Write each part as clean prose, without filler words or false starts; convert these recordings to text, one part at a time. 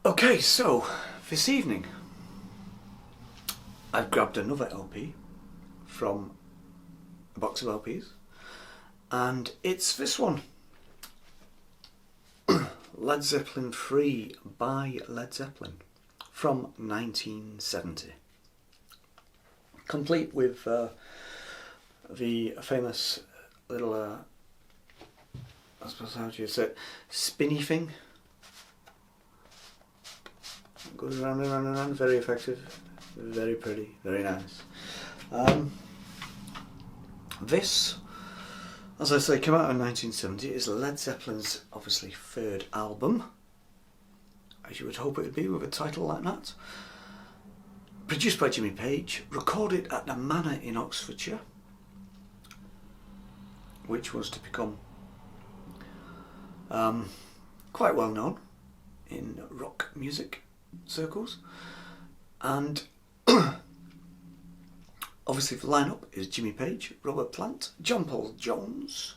Okay, so this evening I've grabbed another LP from a box of LPs, and it's this one, Led Zeppelin III by Led Zeppelin from 1970, complete with the famous little, I suppose how do you say it, spinny thing. Goes around and around and around, very effective, very pretty, very nice. This, as I say, came out in 1970. It's Led Zeppelin's, obviously, third album, as you would hope it would be with a title like that. Produced by Jimmy Page, recorded at the Manor in Oxfordshire, which was to become quite well known in rock music circles. And obviously the lineup is Jimmy Page, Robert Plant, John Paul Jones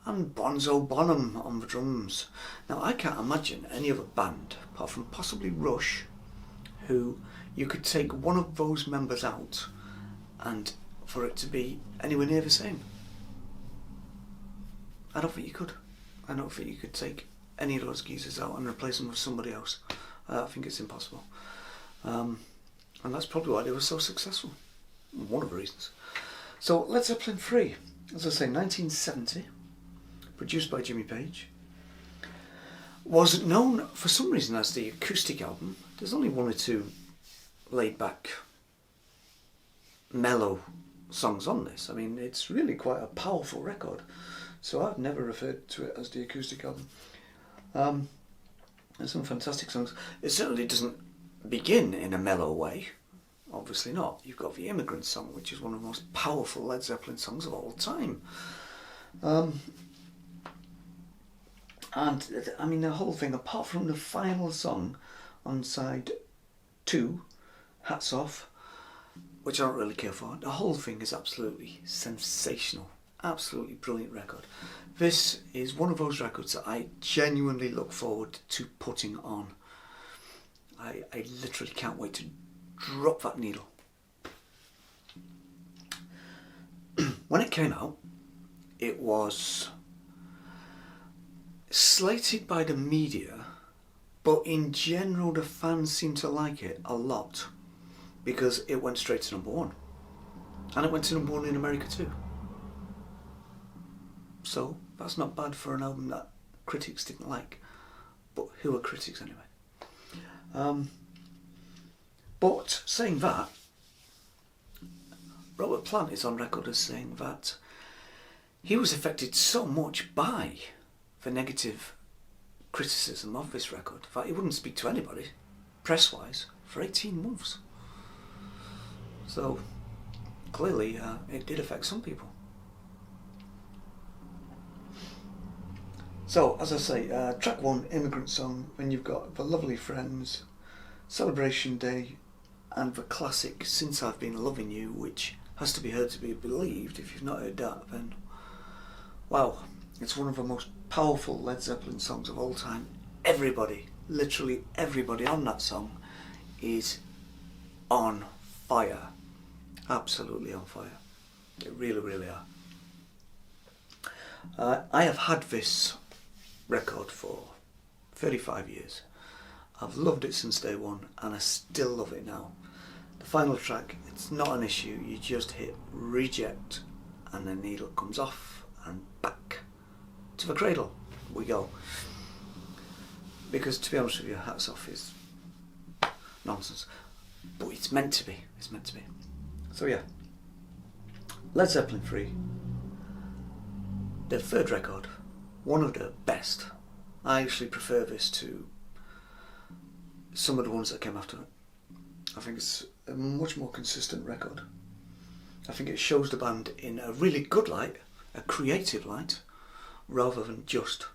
and Bonzo Bonham on the drums. Now I can't imagine any other band apart from possibly Rush who you could take one of those members out and for it to be anywhere near the same. I don't think you could. I don't think you could take any of those geezers out and replace them with somebody else. I think it's impossible. And that's probably why they were so successful. One of the reasons. So, Led Zeppelin III, as I say, 1970, produced by Jimmy Page, was known for some reason as the acoustic album. There's only one or two laid back, mellow songs on this. I mean, it's really quite a powerful record. So I've never referred to it as the acoustic album. There's some fantastic songs. It certainly doesn't begin in a mellow way. Obviously not. You've got the Immigrant Song, which is one of the most powerful Led Zeppelin songs of all time. And I mean the whole thing, apart from the final song on side 2, Hats Off, which I don't really care for, the whole thing is absolutely sensational. Absolutely brilliant record. This is one of those records that I genuinely look forward to putting on. I literally can't wait to drop that needle. When it came out, it was slated by the media, but in general the fans seemed to like it a lot because it went straight to number 1. And it went to number 1 in America too. So that's not bad for an album that critics didn't like. But who are critics anyway? But saying that, Robert Plant is on record as saying that he was affected so much by the negative criticism of this record that he wouldn't speak to anybody, press-wise, for 18 months. So clearly it did affect some people. So, as I say, track 1, Immigrant Song, when you've got The Lovely Friends, Celebration Day, and the classic Since I've Been Loving You, which has to be heard to be believed. If you've not heard that, then wow, it's one of the most powerful Led Zeppelin songs of all time. Everybody, literally everybody on that song is on fire. Absolutely on fire. They really, really are. I have had this record for 35 years. I've loved it since day one and I still love it now. The final track, it's not an issue, you just hit reject and the needle comes off and back to the cradle we go. Because to be honest with you, Hats Off is nonsense, but it's meant to be, it's meant to be. So yeah, Led Zeppelin III, their third record, one of the best. I actually prefer this to some of the ones that came after it. I think it's a much more consistent record. I think it shows the band in a really good light, a creative light, rather than just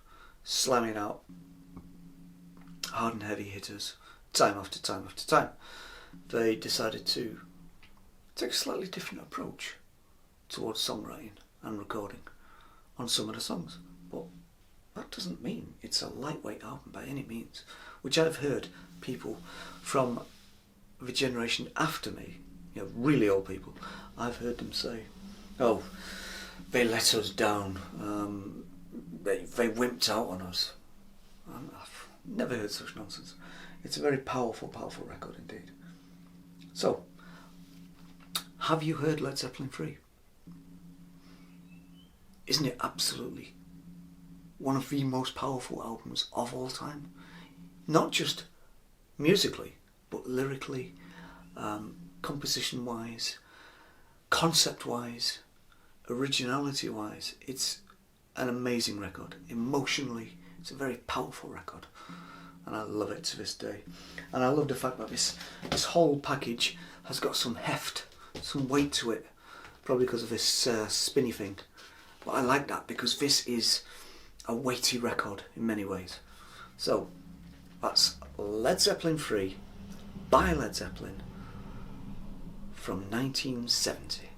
slamming out hard and heavy hitters time after time after time. They decided to take a slightly different approach towards songwriting and recording on some of the songs. But that doesn't mean it's a lightweight album by any means, which I've heard people from the generation after me, you know, really old people, I've heard them say, oh, they let us down, they wimped out on us. I've never heard such nonsense. It's a very powerful, powerful record indeed. So, have you heard Led Zeppelin III? Isn't it absolutely one of the most powerful albums of all time? Not just musically, but lyrically, composition-wise, concept-wise, originality-wise. It's an amazing record. Emotionally, it's a very powerful record, and I love it to this day. And I love the fact that this whole package has got some heft, some weight to it, probably because of this spinny thing. But I like that because this is a weighty record in many ways. So that's Led Zeppelin III by Led Zeppelin from 1970.